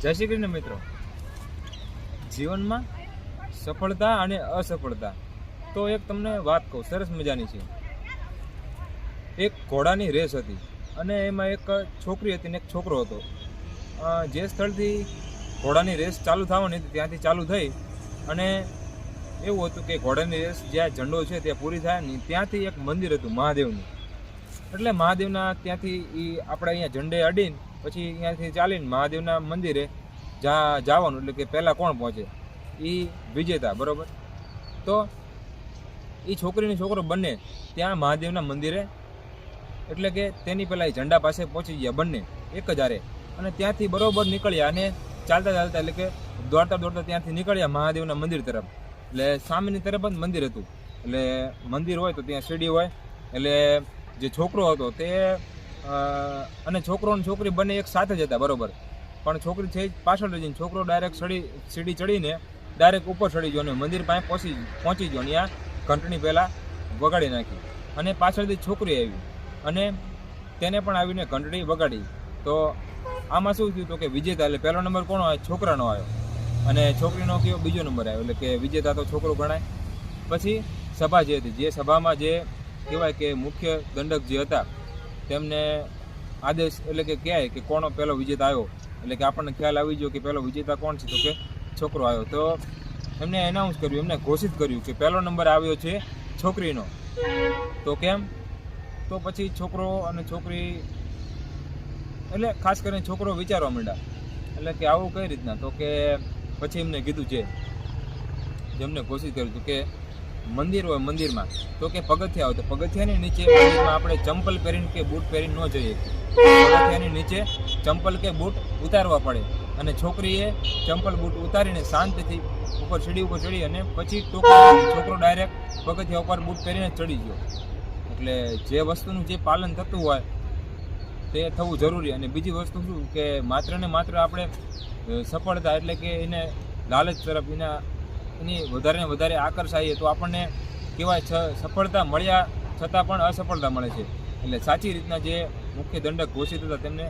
જય શ્રી કૃષ્ણ મિત્રો, જીવનમાં સફળતા અને અસફળતા તો એક તમને વાત કહું, સરસ મજાની છે. એક ઘોડાની રેસ હતી અને એમાં એક છોકરી હતી ને એક છોકરો હતો. જે સ્થળથી ઘોડાની રેસ ચાલુ થવાની હતી ત્યાંથી ચાલુ થઈ અને એવું હતું કે ઘોડાની રેસ જ્યાં ઝંડો છે ત્યાં પૂરી થાય ને ત્યાંથી એક મંદિર હતું મહાદેવનું. એટલે મહાદેવના ત્યાંથી આપણે અહીંયા ઝંડે અડીને પછી અહીંયાથી ચાલીને મહાદેવના મંદિરે જવાનું, એટલે કે પહેલાં કોણ પહોંચે એ વિજેતા, બરાબર. તો એ છોકરીને છોકરો બંને ત્યાં મહાદેવના મંદિરે, એટલે કે તેની પહેલાં એ ઝંડા પાસે પહોંચી ગયા બંને એક જ હારે, અને ત્યાંથી બરાબર નીકળ્યા અને ચાલતા ચાલતા, એટલે કે દોડતા દોડતા ત્યાંથી નીકળ્યા મહાદેવના મંદિર તરફ. એટલે સામેની તરફ જ મંદિર હતું. એટલે મંદિર હોય તો ત્યાં સીડી હોય. એટલે જે છોકરો હતો તે અને છોકરો અને છોકરી બંને એક સાથે જ હતા, બરાબર. પણ છોકરી છે પાછળ રહી જઈને છોકરો ડાયરેક્ટ સીડી ચડીને ડાયરેક્ટ ઉપર ચડી ગયો અને મંદિર પાસે પહોંચી ગયો. ત્યાં ઘંટણી પહેલાં વગાડી નાખી અને પાછળથી છોકરી આવી અને તેને પણ આવીને ઘંટડી વગાડી. તો આમાં શું થયું તો કે વિજેતા, એટલે પહેલો નંબર કોનો આવ્યો? છોકરાનો આવ્યો અને છોકરીનો કયો બીજો નંબર આવ્યો, એટલે કે વિજેતા તો છોકરો ગણાય. પછી સભા જે હતી, જે સભામાં જે કહેવાય કે મુખ્ય દંડક જે હતા તેમને આદેશ, એટલે કે કહેવાય કે કોનો પહેલો વિજેતા આવ્યો, એટલે કે આપણને ખ્યાલ આવી ગયો કે પહેલો વિજેતા કોણ છે, તો કે છોકરો આવ્યો. તો એમને એનાઉન્સ કર્યું, એમને ઘોષિત કર્યું કે પહેલો નંબર આવ્યો છે છોકરીનો. તો કેમ? તો પછી છોકરો અને છોકરી, એટલે ખાસ કરીને છોકરો વિચારવા માંડ્યા, એટલે કે આવું કઈ રીતના. તો કે પછી એમને કીધું છે, જેમને ઘોષિત કર્યું હતું કે મંદિર હોય, મંદિરમાં તો કે પગથિયા હોય, તો પગથિયાની નીચે મંદિરમાં આપણે ચંપલ પહેરીને કે બૂટ પહેરીને ન જઈએ. પગથિયાની નીચે ચંપલ કે બૂટ ઉતારવા પડે અને છોકરીએ ચંપલ બૂટ ઉતારીને શાંતિથી ઉપર સીડી ઉપર ચડી અને પછી છોકરો ડાયરેક્ટ પગથિયા ઉપર બૂટ પહેરીને ચડી ગયો. એટલે જે વસ્તુનું જે પાલન થતું હોય તે થવું જરૂરી. અને બીજી વસ્તુ શું કે માત્ર ને માત્ર આપણે સફળતા, એટલે કે એને લાલચ તરફ એની વધારે ને વધારે આકર્ષાઈએ તો આપણને કહેવાય સફળતા મળ્યા છતાં પણ અસફળતા મળે છે. એટલે સાચી રીતના જે મુખ્ય દંડક ઘોષિત હતા તેમને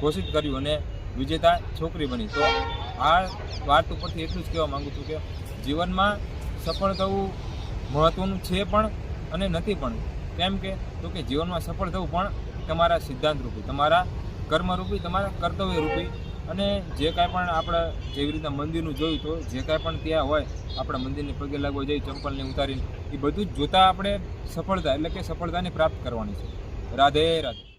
ઘોષિત કર્યું અને વિજેતા છોકરી બની. તો આ વાત ઉપરથી એટલું જ કહેવા માગું છું કે જીવનમાં સફળ થવું મહત્ત્વનું છે પણ અને નથી પણ. કેમ કે તો કે જીવનમાં સફળ થવું પણ તમારા સિદ્ધાંત રૂપી, તમારા કર્મરૂપી, તમારા કર્તવ્ય રૂપી. અને જે કાંઈ પણ આપણે જેવી રીતના મંદિરનું જોયું, તો જે કાંઈ પણ ત્યાં હોય આપણે મંદિરને પગે લાગવા જઈ ચંપલને ઉતારીને, એ બધું જ જોતાં આપણે સફળતા, એટલે કે સફળતાને પ્રાપ્ત કરવાની છે. રાધે રાધે.